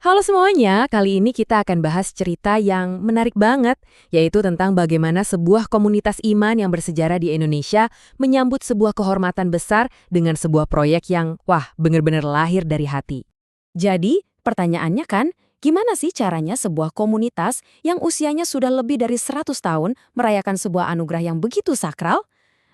Halo semuanya, kali ini kita akan bahas cerita yang menarik banget, yaitu tentang bagaimana sebuah komunitas iman yang bersejarah di Indonesia menyambut sebuah kehormatan besar dengan sebuah proyek yang, wah, benar-benar lahir dari hati. Jadi, pertanyaannya kan, gimana sih caranya sebuah komunitas yang usianya sudah lebih dari 100 tahun merayakan sebuah anugerah yang begitu sakral?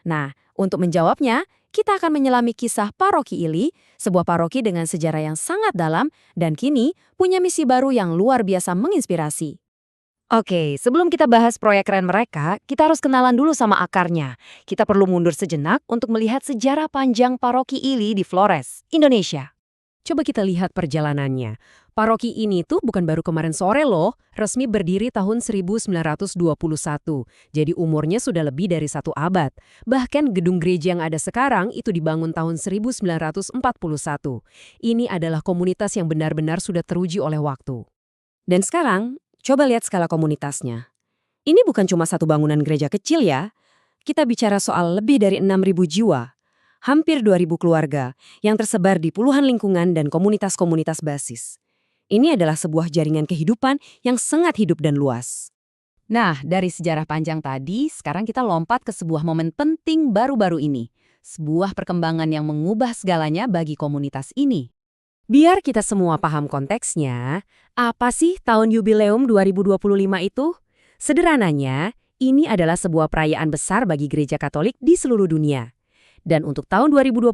Nah, untuk menjawabnya, kita akan menyelami kisah Paroki Ili, sebuah paroki dengan sejarah yang sangat dalam dan kini punya misi baru yang luar biasa menginspirasi. Oke, sebelum kita bahas proyek keren mereka, kita harus kenalan dulu sama akarnya. Kita perlu mundur sejenak untuk melihat sejarah panjang Paroki Ili di Flores, Indonesia. Coba kita lihat perjalanannya. Paroki ini tuh bukan baru kemarin sore loh, resmi berdiri tahun 1921. Jadi umurnya sudah lebih dari 1 abad. Bahkan gedung gereja yang ada sekarang itu dibangun tahun 1941. Ini adalah komunitas yang benar-benar sudah teruji oleh waktu. Dan sekarang, coba lihat skala komunitasnya. Ini bukan cuma satu bangunan gereja kecil ya. Kita bicara soal lebih dari 6.000 jiwa. Hampir 2.000 keluarga yang tersebar di puluhan lingkungan dan komunitas-komunitas basis. Ini adalah sebuah jaringan kehidupan yang sangat hidup dan luas. Nah, dari sejarah panjang tadi, sekarang kita lompat ke sebuah momen penting baru-baru ini. Sebuah perkembangan yang mengubah segalanya bagi komunitas ini. Biar kita semua paham konteksnya, apa sih tahun yubileum 2025 itu? Sederhananya, ini adalah sebuah perayaan besar bagi gereja Katolik di seluruh dunia. Dan untuk tahun 2025,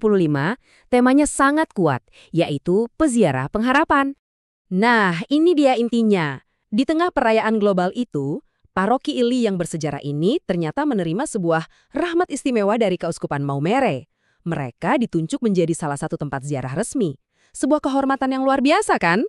temanya sangat kuat, yaitu Peziarah Pengharapan. Nah, ini dia intinya. Di tengah perayaan global itu, Paroki Ili yang bersejarah ini ternyata menerima sebuah rahmat istimewa dari Keuskupan Maumere. Mereka ditunjuk menjadi salah satu tempat ziarah resmi. Sebuah kehormatan yang luar biasa, kan?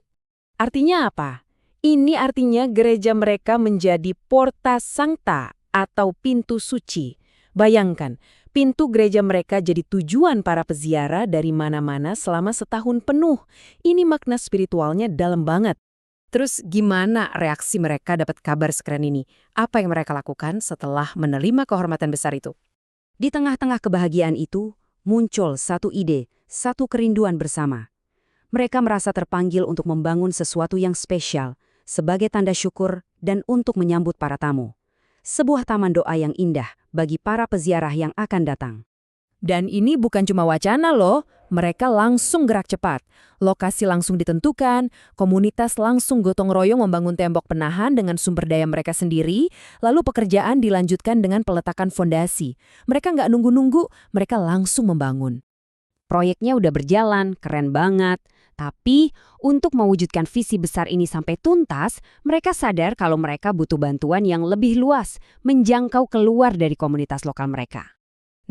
Artinya apa? Ini artinya gereja mereka menjadi Porta Sancta atau pintu suci. Bayangkan, pintu gereja mereka jadi tujuan para peziarah dari mana-mana selama setahun penuh. Ini makna spiritualnya dalam banget. Terus gimana reaksi mereka dapat kabar sekeren ini? Apa yang mereka lakukan setelah menerima kehormatan besar itu? Di tengah-tengah kebahagiaan itu, muncul satu ide, satu kerinduan bersama. Mereka merasa terpanggil untuk membangun sesuatu yang spesial, sebagai tanda syukur dan untuk menyambut para tamu. Sebuah taman doa yang indah bagi para peziarah yang akan datang. Dan ini bukan cuma wacana loh, mereka langsung gerak cepat. Lokasi langsung ditentukan, komunitas langsung gotong royong membangun tembok penahan dengan sumber daya mereka sendiri, lalu pekerjaan dilanjutkan dengan peletakan fondasi. Mereka nggak nunggu-nunggu, mereka langsung membangun. Proyeknya udah berjalan, keren banget. Tapi, untuk mewujudkan visi besar ini sampai tuntas, mereka sadar kalau mereka butuh bantuan yang lebih luas, menjangkau keluar dari komunitas lokal mereka.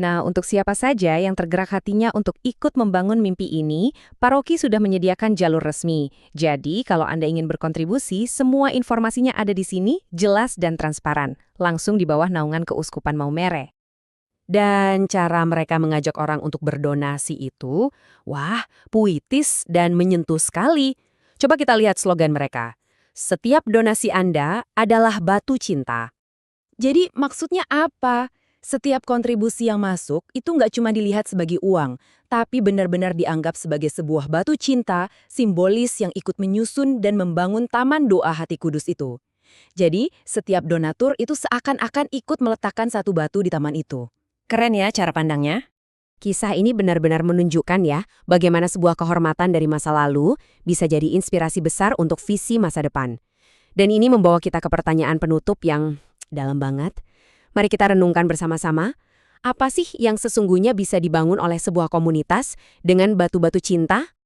Nah, untuk siapa saja yang tergerak hatinya untuk ikut membangun mimpi ini, paroki sudah menyediakan jalur resmi. Jadi, kalau Anda ingin berkontribusi, semua informasinya ada di sini, jelas dan transparan, langsung di bawah naungan Keuskupan Maumere. Dan cara mereka mengajak orang untuk berdonasi itu, wah, puitis dan menyentuh sekali. Coba kita lihat slogan mereka. Setiap donasi Anda adalah batu cinta. Jadi maksudnya apa? Setiap kontribusi yang masuk itu nggak cuma dilihat sebagai uang, tapi benar-benar dianggap sebagai sebuah batu cinta, simbolis yang ikut menyusun dan membangun taman doa hati kudus itu. Jadi, setiap donatur itu seakan-akan ikut meletakkan satu batu di taman itu. Keren ya cara pandangnya? Kisah ini benar-benar menunjukkan ya bagaimana sebuah kehormatan dari masa lalu bisa jadi inspirasi besar untuk visi masa depan. Dan ini membawa kita ke pertanyaan penutup yang dalam banget. Mari kita renungkan bersama-sama, apa sih yang sesungguhnya bisa dibangun oleh sebuah komunitas dengan batu-batu cinta?